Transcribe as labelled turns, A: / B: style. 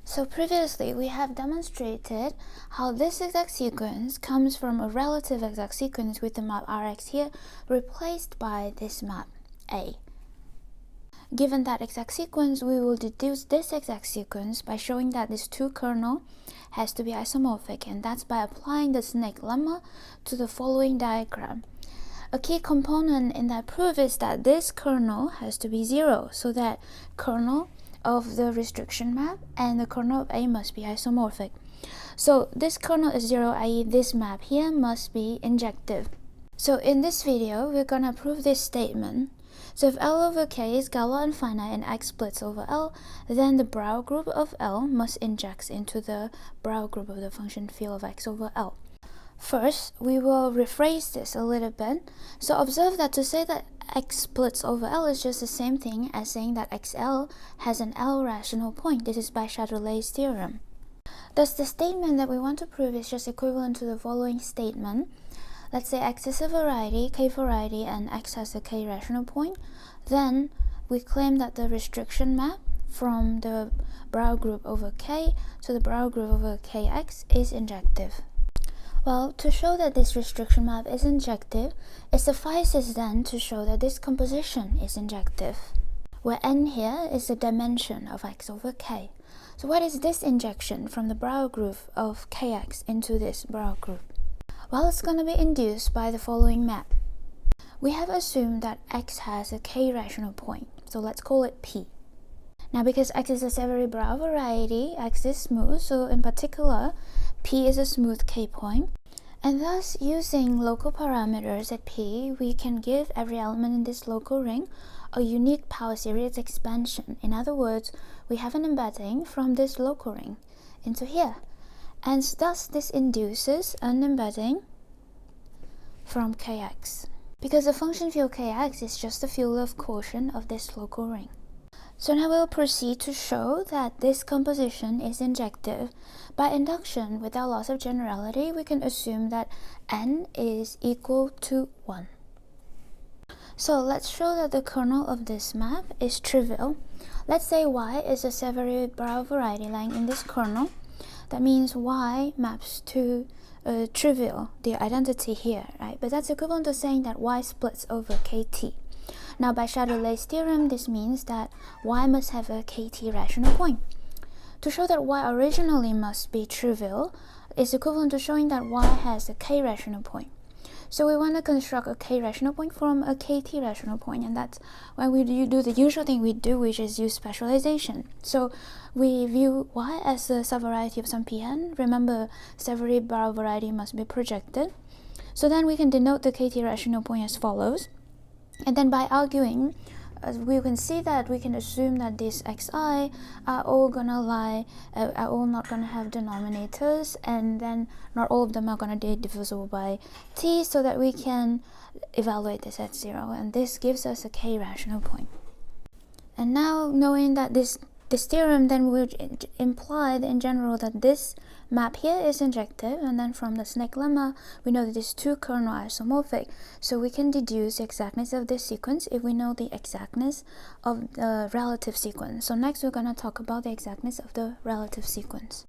A: So previously we have demonstrated how this exact sequence comes from a relative exact sequence with the map Rx here replaced by this map A. Given that exact sequence, we will deduce this exact sequence by showing that this 2 kernel has to be isomorphic, and that's by applying the snake lemma to the following diagram. A key component in that proof is that this kernel has to be 0, so that kernel of the restriction map and the kernel of A must be isomorphic. So this kernel is 0, i.e. this map here must be injective. So in this video, we're gonna prove this statement. So if L over K is Galois infinite and X splits over L, then the Brauer group of L must inject into the Brauer group of the function field of X over L. First, we will rephrase this a little bit. So observe that to say that X splits over L is just the same thing as saying that XL has an L rational point. This is by Chatelet's theorem. Thus, the statement that we want to prove is just equivalent to the following statement. Let's say X is a variety, K variety, and X has a K rational point. Then we claim that the restriction map from the Brauer group over K to the Brauer group over Kx is injective. Well, to show that this restriction map is injective, it suffices then to show that this composition is injective, where n here is the dimension of X over K. So what is this injection from the Brauer group of Kx into this Brauer group? Well, it's going to be induced by the following map. We have assumed that X has a K rational point, so let's call it P. Now, because X is a Savary-Brauer variety, X is smooth, so in particular, P is a smooth K point. And thus, using local parameters at P, we can give every element in this local ring a unique power series expansion. In other words, we have an embedding from this local ring into here. And thus this induces an embedding from Kx, because the function field Kx is just the field of quotient of this local ring. So now we'll proceed to show that this composition is injective. By induction, without loss of generality, we can assume that n is equal to 1. So let's show that the kernel of this map is trivial. Let's say Y is a Savary-Brauer variety lying in this kernel. That means Y maps to trivial, the identity here, right? But that's equivalent to saying that Y splits over KT. Now, by Chatelet's theorem, this means that Y must have a KT rational point. To show that Y originally must be trivial is equivalent to showing that Y has a K rational point. So we want to construct a K rational point from a KT rational point, and that's when we do the usual thing we do, which is use specialization. So we view Y as a subvariety of some Pn. Remember, Savary-Brauer variety must be projected. So then we can denote the KT rational point as follows. And then by arguing, we can see that we can assume that these xi are all not gonna have denominators, and then not all of them are gonna be divisible by t, so that we can evaluate this at 0, and this gives us a K rational point. And now, knowing that this theorem then would imply in general that this map here is injective, and then from the snake lemma we know that these 2 kernel are isomorphic, so we can deduce the exactness of this sequence if we know the exactness of the relative sequence. So next we're going to talk about the exactness of the relative sequence.